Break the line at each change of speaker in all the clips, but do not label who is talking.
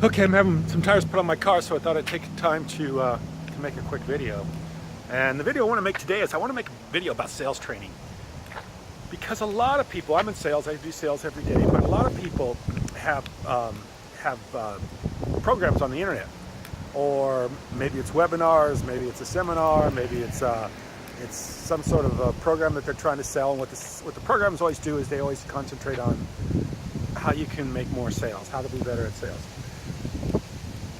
Okay, I'm having some tires put on my car, so I thought I'd take time to make a quick video. And the video I want to make today is I want to make a video about sales training. Because a lot of people, I'm in sales, I do sales every day, but a lot of people have programs on the internet. Or maybe it's webinars, maybe it's a seminar, maybe it's some sort of a program that they're trying to sell. And what the programs always do is they always concentrate on how you can make more sales, how to be better at sales.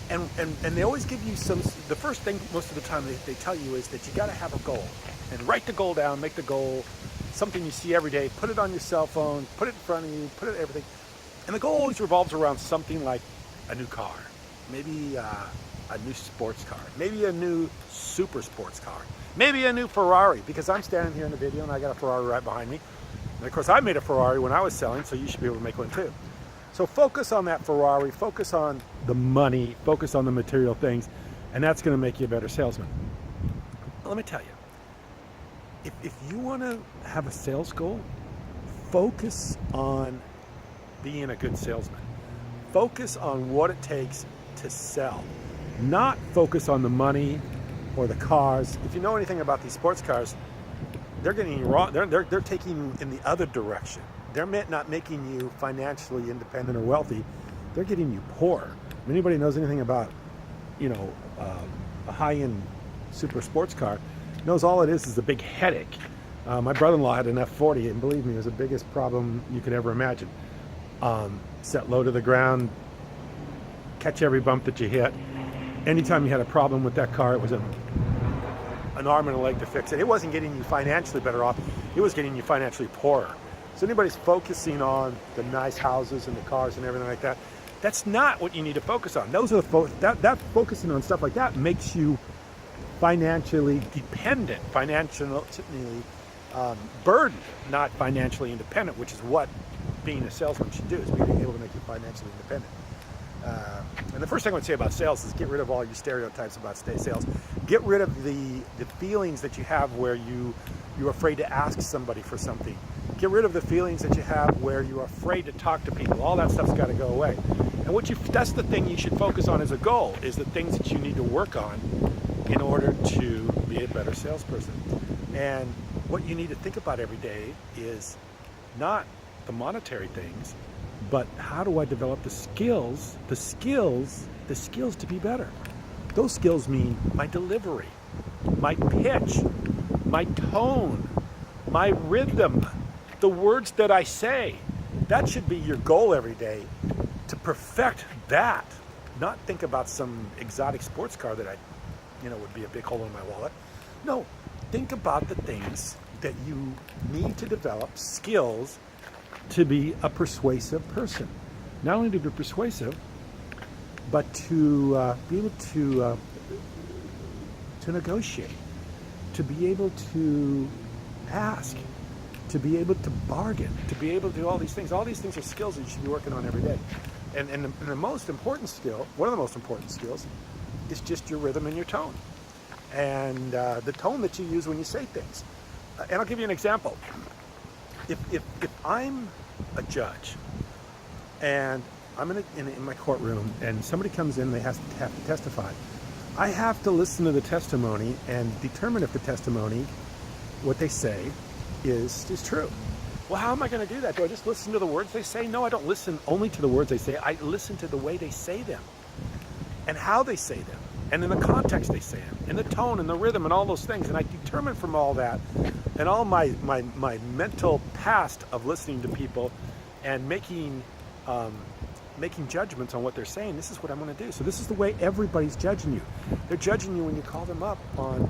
And they always give you the first thing most of the time they tell you is that you got to have a goal. And write the goal down, make the goal something you see every day, put it on your cell phone, put it in front of you, put it everything. And the goal always revolves around something like a new car, maybe a new sports car, maybe a new super sports car, maybe a new Ferrari, because I'm standing here in the video and I got a Ferrari right behind me. And of course I made a Ferrari when I was selling, so you should be able to make one too. So focus on that Ferrari, focus on the money, focus on the material things, and that's going to make you a better salesman. Let me tell you, if you want to have a sales goal, focus on being a good salesman. Focus on what it takes to sell, not focus on the money or the cars. If you know anything about these sports cars, they're getting you wrong. They're taking you in the other direction. They're not making you financially independent or wealthy. They're getting you poor. If anybody knows anything about, a high-end super sports car, knows all it is a big headache. My brother-in-law had an F40, and believe me, it was the biggest problem you could ever imagine. Set low to the ground, catch every bump that you hit. Anytime you had a problem with that car, it was an arm and a leg to fix it. It wasn't getting you financially better off. It was getting you financially poorer. So anybody's focusing on the nice houses and the cars and everything like that, that's not what you need to focus on. Those are that focusing on stuff like that makes you financially dependent, financially burdened, not financially independent, which is what being a salesman should do, is being able to make you financially independent. And the first thing I would say about sales is get rid of all your stereotypes about sales. Get rid of the feelings that you have where you're afraid to ask somebody for something. Get rid of the feelings that you have where you're afraid to talk to people. All that stuff's got to go away. And that's the thing you should focus on as a goal, is the things that you need to work on in order to be a better salesperson. And what you need to think about every day is not the monetary things, but how do I develop the skills to be better? Those skills mean my delivery, my pitch, my tone, my rhythm, the words that I say. That should be your goal every day, to perfect that. Not think about some exotic sports car that would be a big hole in my wallet. No, think about the things that you need to develop, skills to be a persuasive person. Not only to be persuasive, but to be able to negotiate, to be able to ask, to be able to bargain, to be able to do all these things. All these things are skills that you should be working on every day. And the most important skill, one of the most important skills, is just your rhythm and your tone. And the tone that you use when you say things. And I'll give you an example. If I'm a judge and I'm in my courtroom and somebody comes in and they have to testify, I have to listen to the testimony and determine if the testimony, what they say, is true. Well, how am I going to do that? Do I just listen to the words they say? No, I don't listen only to the words they say. I listen to the way they say them and how they say them and in the context they say them and the tone and the rhythm and all those things. And I determine from all that and all my mental past of listening to people and making judgments on what they're saying, this is what I'm going to do. So this is the way everybody's judging you. They're judging you when you call them up on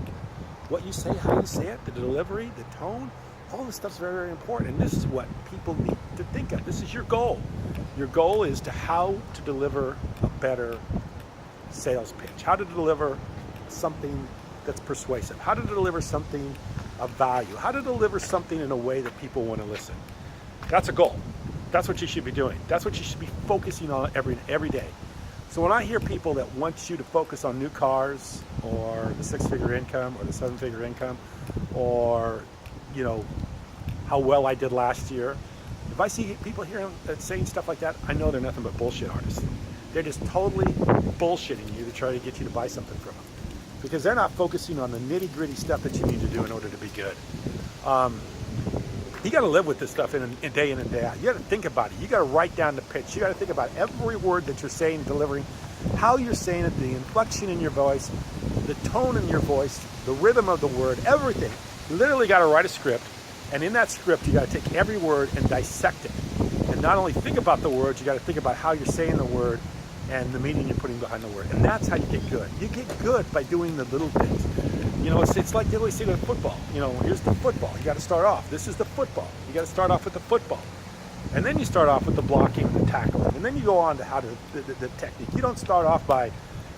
what you say, how you say it, the delivery, the tone. All this stuff's very, very important. And this is what people need to think of. This is your goal. Your goal is how to deliver a better sales pitch, how to deliver something that's persuasive, how to deliver something of value, how to deliver something in a way that people want to listen. That's a goal. That's what you should be doing. That's what you should be focusing on every day. So when I hear people that want you to focus on new cars or the six-figure income or the seven-figure income or, how well I did last year, if I see people here saying stuff like that, I know they're nothing but bullshit artists. They're just totally bullshitting you to try to get you to buy something from them, because they're not focusing on the nitty-gritty stuff that you need to do in order to be good. You got to live with this stuff in day in and day out. You got to think about it. You got to write down the pitch. You got to think about every word that you're saying, delivering, how you're saying it, the inflection in your voice, the tone in your voice, the rhythm of the word, everything. You literally got to write a script, and in that script, you got to take every word and dissect it. And not only think about the words, you got to think about how you're saying the word and the meaning you're putting behind the word. And that's how you get good. You get good by doing the little things. You know, it's like they always say with football. You know, here's the football. You got to start off. This is the football. You got to start off with the football. And then you start off with the blocking and the tackling. And then you go on to how to, the technique. You don't start off by,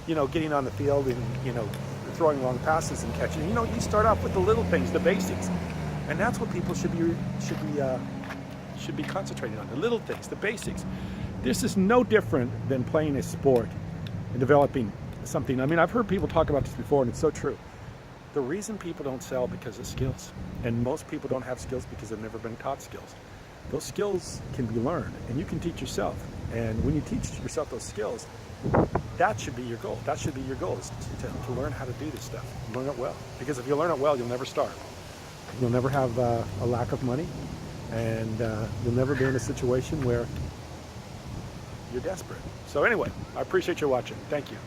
you know, getting on the field and, you know, throwing long passes and catching. You know, you start off with the little things, the basics. And that's what people should be concentrating on, the little things, the basics. This is no different than playing a sport and developing something. I mean, I've heard people talk about this before, and it's so true. The reason people don't sell because of skills, and most people don't have skills because they've never been taught skills. Those skills can be learned, and you can teach yourself. And when you teach yourself those skills, that should be your goal. That should be your goal, is to learn how to do this stuff, learn it well. Because if you learn it well, you'll never starve. You'll never have a lack of money, and you'll never be in a situation where you're desperate. So anyway, I appreciate you watching. Thank you.